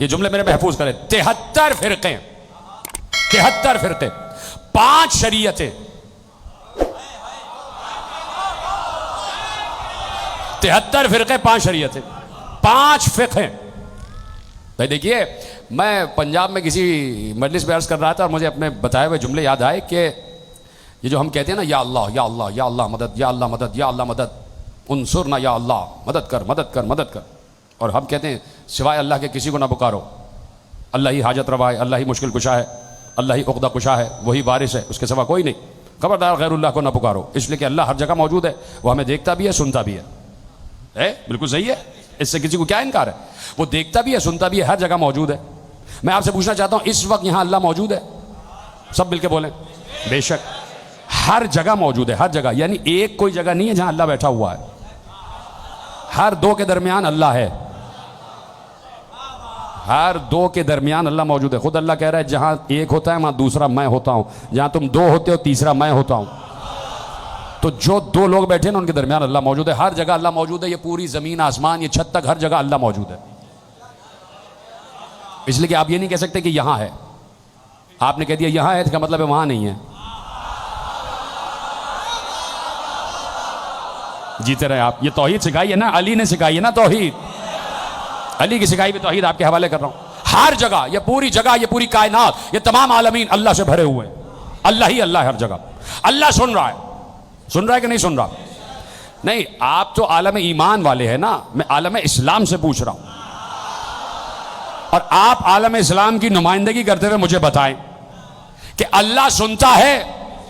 ये जुमले मेरे महफूज करें। 73 फिरके, 73 फिरके, 5 शरीयतें, 73 फिरके, 5 शरीयतें, 5 फिक़्ह। भाई देखिए, मैं पंजाब में किसी मजलिस में अर्ज कर रहा था और मुझे अपने बताए हुए जुमले याद आए कि ये जो हम कहते हैं ना, या अल्लाह या अल्लाह या अल्लाह मदद, या अल्लाह मदद, या अल्लाह मदद, उनसुरना या अल्लाह, मदद कर मदद कर मदद कर। और हम कहते हैं सिवाय अल्लाह के किसी को ना पुकारो, अल्लाह ही हाजत रवा है, अल्लाह ही मुश्किल कुशा है, अल्लाह ही उक़दा कुशा है, वही वारिस है, उसके सिवा कोई नहीं। खबरदार गैरुल्लाह को ना पुकारो, इसलिए कि अल्लाह हर जगह मौजूद है, वो हमें देखता भी है, सुनता भी है। बिल्कुल सही है, इससे किसी को क्या इनकार है? वो देखता भी है, सुनता भी है, हर जगह मौजूद है। मैं आपसे पूछना चाहता हूं, इस वक्त यहां अल्लाह मौजूद है? सब मिलके बोलें। बेशक हर जगह मौजूद है, हर जगह। यानी एक कोई जगह नहीं है जहां अल्लाह बैठा हुआ है, हर दो के दरमियान अल्लाह है, हर दो के दरमियान अल्लाह मौजूद है। खुद अल्लाह कह रहा है जहां एक होता है वहां दूसरा मैं होता हूं, जहां तुम दो होते हो तीसरा मैं होता हूं। तो जो दो लोग बैठे ना उनके दरमियान अल्लाह मौजूद है, हर जगह अल्लाह मौजूद है। ये पूरी जमीन आसमान, ये छत तक, हर जगह अल्लाह मौजूद है। इसलिए कि आप ये नहीं कह सकते कि यहां है। आपने कह दिया यहां है, इसका मतलब है वहां नहीं है। जीते रहे आप। ये तौहीद सिखाई है ना, अली ने सिखाई है ना तौहीद, अली की सिखाई भी तौहीद आपके हवाले कर रहा हूं। हर जगह, ये पूरी जगह, ये पूरी कायनात, ये तमाम आलमीन अल्लाह से भरे हुए हैं। अल्लाह ही अल्लाह है हर जगह। अल्लाह सुन रहा है, सुन रहा है कि नहीं सुन रहा? नहीं, आप तो आलम ईमान वाले हैं ना, मैं आलम इस्लाम से पूछ रहा हूं। और आप आलम इस्लाम की नुमाइंदगी करते हुए मुझे बताएं कि अल्लाह सुनता है?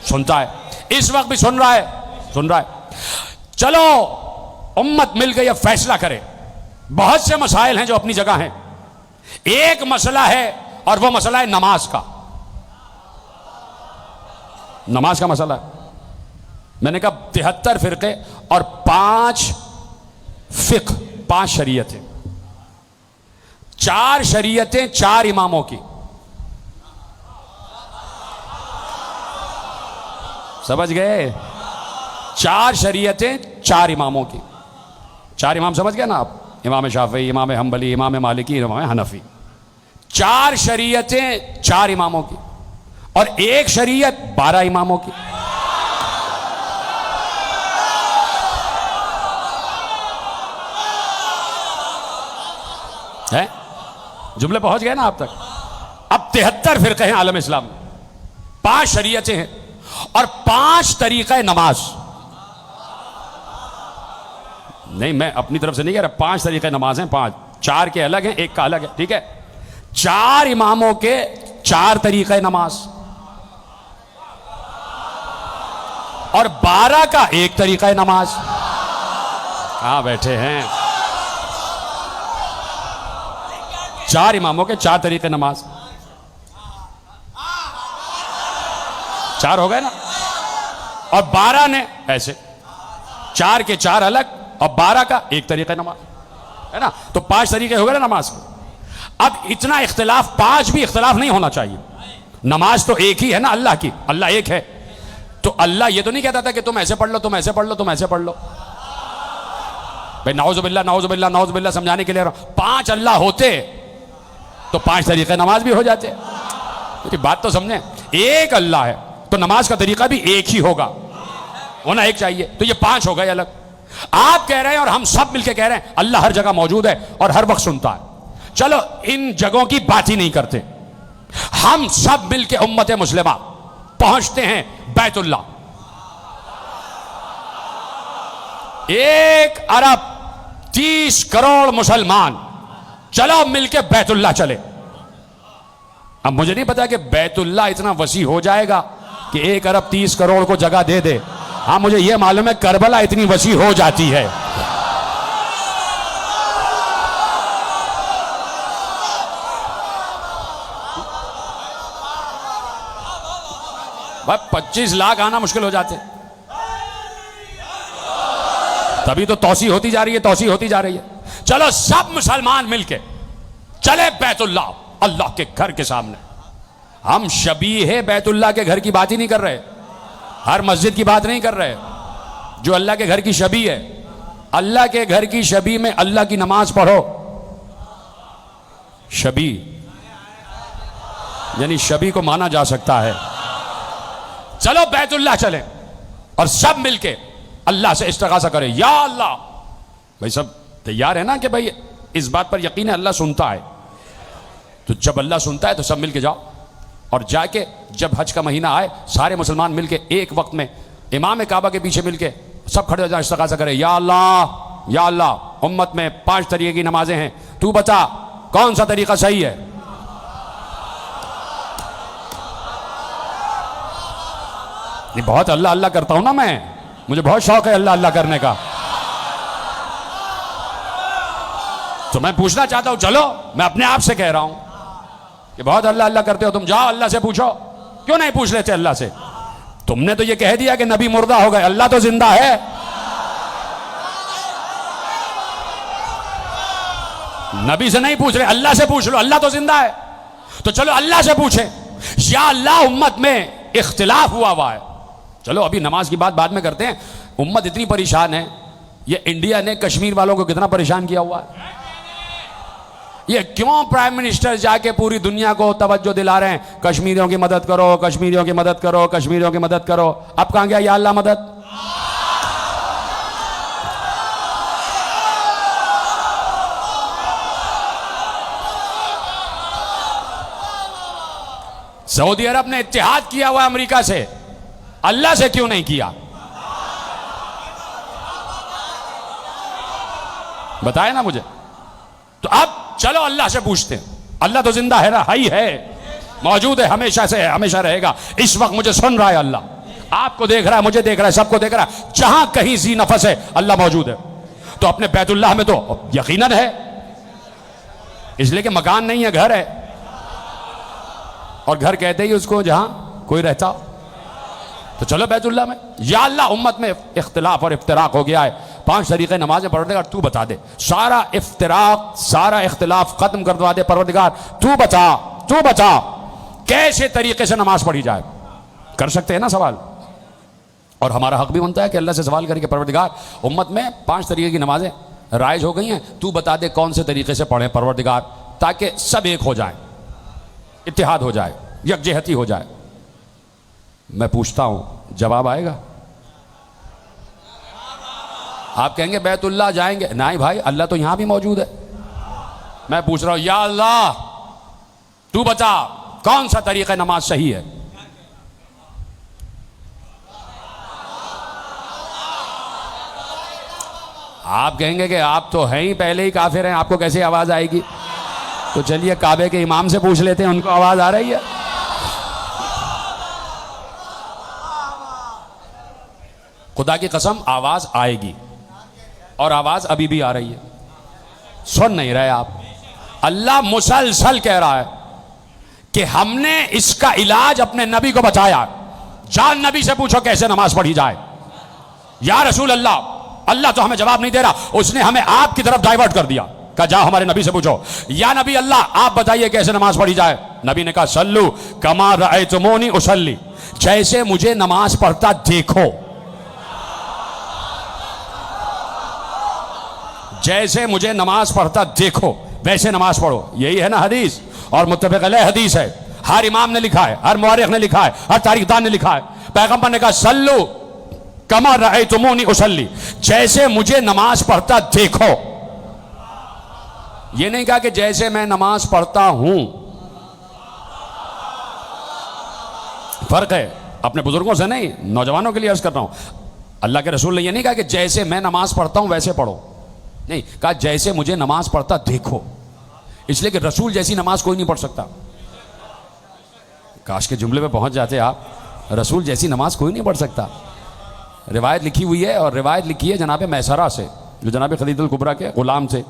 सुनता है, इस वक्त भी सुन रहा है, सुन रहा है। चलो उम्मत मिलकर यह फैसला करे, बहुत से मसाइल हैं जो अपनी जगह हैं, एक मसला है और वह मसला है नमाज का। नमाज का मसला है। मैंने कहा 73 फिरके और 5 फिक़्ह, 5 शरीयतें, 4 शरीयतें 4 इमामों की। समझ गए? 4 शरीयतें 4 इमामों की। 4 इमाम समझ गए ना आप? इमाम शाफी, इमाम हम्बली, इमाम मालिकी, इमाम हनफी। 4 शरीयतें 4 इमामों की और एक शरीयत 12 इमामों की। है? जुमले पहुंच गए ना आप तक? अब 73 फिरके हैं आलम इस्लाम में, 5 शरीयतें हैं और 5 तरीक़े नमाज। नहीं, मैं अपनी तरफ से नहीं कह रहा, 5 तरीक़े नमाज हैं, 5, 4 के अलग हैं, एक का अलग है, ठीक है? 4 इमामों के 4 तरीक़े नमाज और 12 का एक तरीक़ा नमाज। कहां बैठे हैं? 4 इमामों के 4 तरीक़े नमाज। 4 हो गए ना? और 12 ने ऐसे, 4 के 4 अलग और 12 का एक तरीक़ा नमाज, है ना? तो 5 तरीक़े हो गए ना नमाज के। अब इतना इख्तिलाफ, 5 भी इख्तिलाफ नहीं होना चाहिए। नमाज तो एक ही है ना अल्लाह की, अल्लाह एक है। तो अल्लाह ये तो नहीं कहता था कि तुम ऐसे पढ़ लो, तुम ऐसे पढ़ लो, तुम ऐसे पढ़ लो। भाई नाउज़ुबिल्लाह नाउज़ुबिल्लाह नाउज़ुबिल्लाह समझाने के लिए 5 अल्लाह होते तो 5 तरीक़े नमाज भी हो जाते। तो बात तो समझे, एक अल्लाह है तो नमाज का तरीका भी एक ही होगा, होना एक चाहिए। तो ये 5 हो गए अलग। आप कह रहे हैं और हम सब मिलकर कह रहे हैं अल्लाह हर जगह मौजूद है और हर वक्त सुनता है। चलो इन जगहों की बात ही नहीं करते, हम सब मिलकर उम्मत मुस्लिमा पहुंचते हैं बैतुल्लाह। 1 अरब 30 करोड़ मुसलमान, चलो मिलके बैतुल्लाह चले। अब मुझे नहीं पता कि बैतुल्लाह इतना वसी हो जाएगा कि 1 अरब 30 करोड़ को जगह दे दे। हाँ, मुझे यह मालूम है करबला इतनी वसी हो जाती है। भाई 25 लाख आना मुश्किल हो जाते, तभी तो तौसी होती जा रही है, तौसी होती जा रही है। चलो सब मुसलमान मिलके चले बैतुल्लाह, अल्लाह के घर के सामने। हम शबीह बैतुल्लाह के घर की बात ही नहीं कर रहे, हर मस्जिद की बात नहीं कर रहे, जो अल्लाह के घर की शबी है। अल्लाह के घर की शबी में अल्लाह की नमाज पढ़ो, शबी, यानी शबी को माना जा सकता है। चलो बैतुल्लाह चलें और सब मिलके अल्लाह से इस्तिग़ासा करें, या अल्लाह। भाई सब तैयार है ना कि भाई इस बात पर यकीन है अल्लाह सुनता है। तो जब अल्लाह सुनता है तो सब मिलके जाओ और जाके जब हज का महीना आए सारे मुसलमान मिलके एक वक्त में इमाम काबा के पीछे मिलके सब खड़े हो जाए, इस्तिग़ासा करें, या अल्लाह या अल्लाह। उम्मत में 5 तरीके की नमाजें हैं, तू बता कौन सा तरीका सही है। ये बहुत अल्लाह अल्लाह करता हूं ना मैं, मुझे बहुत शौक है अल्लाह अल्लाह करने का। तो मैं पूछना चाहता हूं, चलो मैं अपने आप से कह रहा हूं कि बहुत अल्लाह अल्लाह करते हो तुम, जाओ अल्लाह से पूछो। क्यों नहीं पूछ लेते अल्लाह से? तुमने तो ये कह दिया कि नबी मुर्दा हो गए, अल्लाह तो जिंदा है। नबी से नहीं पूछ रहे, अल्लाह से पूछ लो, अल्लाह तो जिंदा है। तो चलो अल्लाह से पूछे, या अल्लाह उम्मत में इख्तिलाफ हुआ है। चलो अभी नमाज की बात बाद में करते हैं। उम्मत इतनी परेशान है, ये इंडिया ने कश्मीर वालों को कितना परेशान किया हुआ है। ये क्यों प्राइम मिनिस्टर जाके पूरी दुनिया को तवज्जो दिला रहे हैं, कश्मीरियों की मदद करो, कश्मीरियों की मदद करो, कश्मीरियों की मदद करो। अब कहां गया या अल्लाह मदद? सऊदी अरब ने इत्तेहाद किया हुआ अमेरिका से, अल्लाह से क्यों नहीं किया? बताए ना मुझे। तो अब चलो अल्लाह से पूछते हैं। अल्लाह तो जिंदा है ना, हाई है, मौजूद है, हमेशा से है, हमेशा रहेगा। इस वक्त मुझे सुन रहा है अल्लाह, आपको देख रहा है, मुझे देख रहा है, सबको देख रहा है। जहां कहीं जी नफस है अल्लाह मौजूद है। तो अपने बैतुल्लाह में तो यकीनन है, इसलिए कि मकान नहीं है, घर है। और घर कहते ही उसको जहां कोई रहता हो। तो चलो बैतुल्लाह में, या अल्लाह उम्मत में इख्तिलाफ और इफ्तिराक हो गया है, 5 तरीके नमाजें परवरदिगार तू बता दे, सारा इफ्तिराक सारा इख्तिलाफ खत्म कर दवा दे परवरदिगार, तू बता कैसे तरीके से नमाज पढ़ी जाए। कर सकते हैं ना सवाल, और हमारा हक भी बनता है कि अल्लाह से सवाल करके परवरदिगार उम्मत में 5 तरीके की नमाजें राइज हो गई हैं, तू बता दे कौन से तरीके से पढ़ें परवरदिगार, ताकि सब एक हो जाए, इत्तेहाद हो जाए, यकजहती हो जाए। मैं पूछता हूं, जवाब आएगा? आप कहेंगे बैतुल्लाह जाएंगे, नहीं भाई अल्लाह तो यहां भी मौजूद है। मैं पूछ रहा हूं, या अल्लाह तू बता कौन सा तरीका नमाज सही है। आप कहेंगे कि आप तो हैं ही पहले ही काफिर हैं, आपको कैसे आवाज आएगी? तो चलिए काबे के इमाम से पूछ लेते हैं, उनको आवाज आ रही है। खुदा की कसम आवाज आएगी, और आवाज अभी भी आ रही है, सुन नहीं रहे आप। अल्लाह मुसलसल कह रहा है कि हमने इसका इलाज अपने नबी को बताया, जान नबी से पूछो कैसे नमाज पढ़ी जाए। या रसूल अल्लाह, अल्लाह तो हमें जवाब नहीं दे रहा, उसने हमें आपकी तरफ डाइवर्ट कर दिया, कहा जाओ हमारे नबी से पूछो। या नबी अल्लाह आप बताइए कैसे नमाज पढ़ी जाए। नबी ने कहा सल्लू कमा रअयतुमूनी उसल्ली, जैसे मुझे नमाज पढ़ता देखो, जैसे मुझे नमाज पढ़ता देखो वैसे नमाज पढ़ो। यही है ना हदीस, और मुत्तफ़क़ अलैह हदीस है। हर इमाम ने लिखा है, हर मुअर्रिख़ ने लिखा है, हर तारीखदान ने लिखा है। पैगंबर ने कहा सल्लू कमा रअयतुमूनी उसल्ली, जैसे मुझे नमाज पढ़ता देखो। ये नहीं कहा कि जैसे मैं नमाज पढ़ता हूं। फर्क है, अपने बुजुर्गों से नहीं, नौजवानों के लिए अर्ज कर रहा हूं। अल्लाह के रसूल ने यह नहीं कहा कि जैसे मैं नमाज पढ़ता हूं वैसे पढ़ो, नहीं, कहा जैसे मुझे नमाज पढ़ता देखो। इसलिए कि रसूल जैसी नमाज कोई नहीं पढ़ सकता। काश के जुमले पे पहुंच जाते आप, रसूल जैसी नमाज कोई नहीं पढ़ सकता। रिवायत लिखी हुई है, और रिवायत लिखी है जनाब मैसरा से, जो जनाब खदीजतुल कुबरा के गुलाम थे,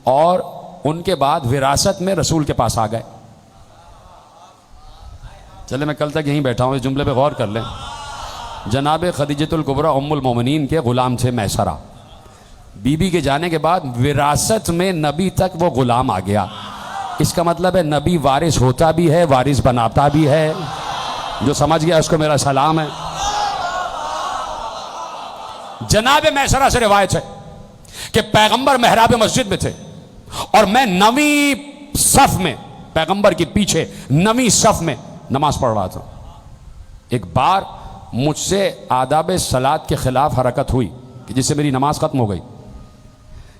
और उनके बाद विरासत में रसूल के पास आ गए। चले मैं कल तक यहीं बैठा हूं, इस जुमले पे गौर कर लें। जनाब खदीजतुल कुबरा उम्मुल मोमिनीन के गुलाम थे मैसरा। बीबी के जाने के बाद विरासत में नबी तक वो गुलाम आ गया। इसका मतलब है नबी वारिस होता भी है, वारिस बनाता भी है। जो समझ गया उसको मेरा सलाम है। जनाब मैसरा से रिवायत है कि पैगंबर मेहराब मस्जिद में थे, और मैं 9वीं सफ में, पैगंबर के पीछे नवी सफ में नमाज पढ़ रहा था। एक बार मुझसे आदाब सलात के खिलाफ हरकत हुई कि जिससे मेरी नमाज खत्म हो गई।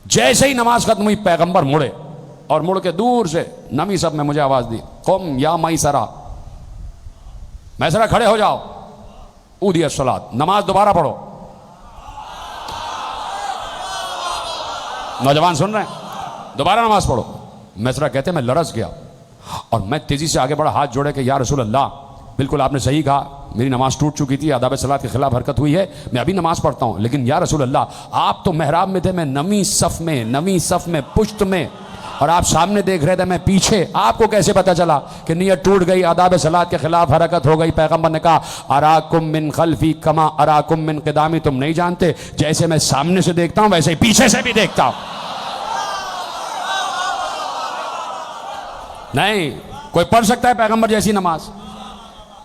जैसे ही नमाज खत्म हुई, पैगंबर मुड़े और मुड़ के दूर से नवी सफ में मुझे आवाज दी, कौम या मैसरा, मैसरा खड़े हो जाओ, ऊदिया सलात, नमाज दोबारा पढ़ो। नौजवान सुन रहे हैं, दोबारा नमाज पढ़ो। मैसरा कहते मैं लरस गया और मैं तेजी से आगे बढ़ा, हाथ जोड़े कि या रसूल अल्लाह, बिल्कुल आपने सही कहा, मेरी नमाज टूट चुकी थी, आदाब सलात के खिलाफ हरकत हुई है, मैं अभी नमाज पढ़ता हूं, लेकिन या रसूल अल्लाह, आप तो मेहराब में थे, मैं नवी सफ में पुश्त में, और आप सामने देख रहे थे, मैं पीछे, आपको कैसे पता चला कि नियत टूट गई, आदाब सलात के खिलाफ हरकत हो गई? पैगंबर ने कहा, अराकुम मिन खल्फी कमा अराकुम मिन क़िदामी, तुम नहीं जानते, जैसे मैं सामने से देखता हूं वैसे ही पीछे से भी देखता हूं। नहीं, कोई पढ़ सकता है पैगंबर जैसी नमाज?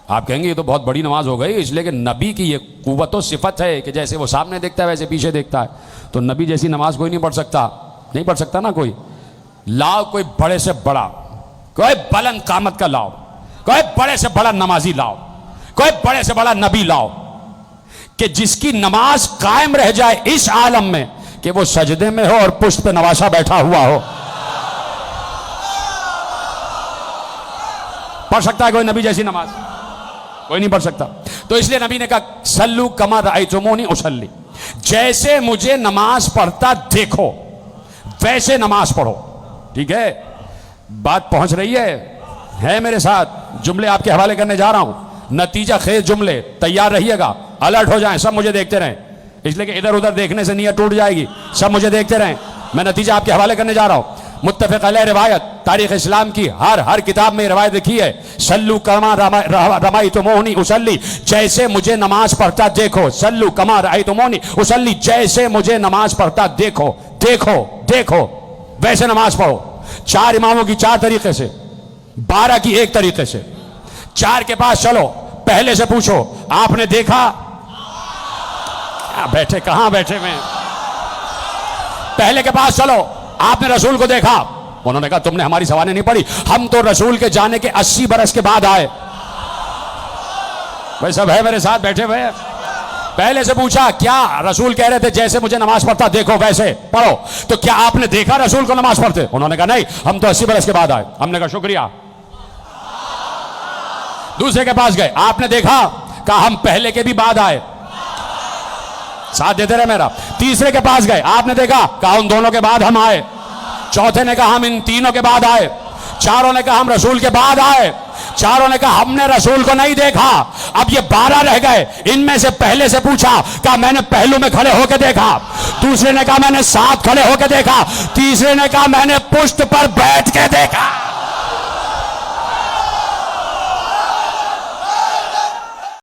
आप कहेंगे ये तो बहुत बड़ी नमाज हो गई, इसलिए कि नबी की ये कुव्वत व सिफत है कि जैसे वो सामने देखता है वैसे पीछे देखता है, तो नबी जैसी नमाज कोई नहीं पढ़ सकता, नहीं पढ़ सकता ना कोई। लाओ कोई बड़े से बड़ा, कोई बुलंद कामत का लाओ, कोई बड़े से बड़ा नमाजी लाओ, कोई बड़े से बड़ा नबी लाओ कि जिसकी नमाज कायम रह जाए इस आलम में कि वो सजदे में हो और पुष्ट पे नवासा बैठा हुआ हो। पढ़ सकता है कोई नबी जैसी नमाज? कोई नहीं पढ़ सकता। तो इसलिए नबी ने कहा, सल्लू कमा रअयतुमूनी उसल्ली, जैसे मुझे नमाज पढ़ता देखो वैसे नमाज पढ़ो। ठीक है, बात पहुंच रही है मेरे साथ? जुमले आपके हवाले करने जा रहा हूं, नतीजा खेज जुमले, तैयार रहिएगा, अलर्ट हो जाएं, सब मुझे देखते रहें, इसलिए कि इधर उधर देखने से नीयत टूट जाएगी, सब मुझे देखते रहें। मैं नतीजा आपके हवाले करने जा रहा हूं। मुत्तफ़िक़ अलैह रिवायत, तारीख़ इस्लाम की हर किताब में रिवायत लिखी है, सल्लू कमा रअयतुमूनी उसल्ली, जैसे मुझे नमाज पढ़ता देखो, सल्लू कमा रअयतुमूनी उसल्ली, जैसे मुझे नमाज पढ़ता देखो, देखो देखो वैसे नमाज पढ़ो। 4 इमामों की 4 तरीके से, 12 की 1 तरीके से। 4 के पास चलो, पहले से पूछो, आपने देखा? बैठे कहां बैठे में? पहले के पास चलो, आपने रसूल को देखा? उन्होंने कहा तुमने हमारी सवालें नहीं पढ़ी, हम तो रसूल के जाने के 80 बरस के बाद आए। भाई सब है मेरे साथ बैठे हुए? पहले से पूछा, क्या रसूल कह रहे थे जैसे मुझे नमाज पढ़ता देखो वैसे पढ़ो, तो क्या आपने देखा रसूल को नमाज पढ़ते? उन्होंने कहा नहीं, हम तो 80 बरस के बाद आए। हमने कहा शुक्रिया। दूसरे के पास गए, आपने देखा? कहा हम पहले के भी बाद आए। साथ देते रहे मेरा। तीसरे के पास गए, आपने देखा? कहा उन दोनों के बाद हम आए। चौथे ने कहा हम इन तीनों के बाद आए। चारों ने कहा हम रसूल के बाद आए। चारों ने कहा हमने रसूल को नहीं देखा। अब ये 12 रह गए, इनमें से पहले से पूछा, कहा मैंने पहलू में खड़े होकर देखा। दूसरे ने कहा मैंने साथ खड़े होकर देखा। तीसरे ने कहा मैंने पुष्ट पर बैठ के देखा।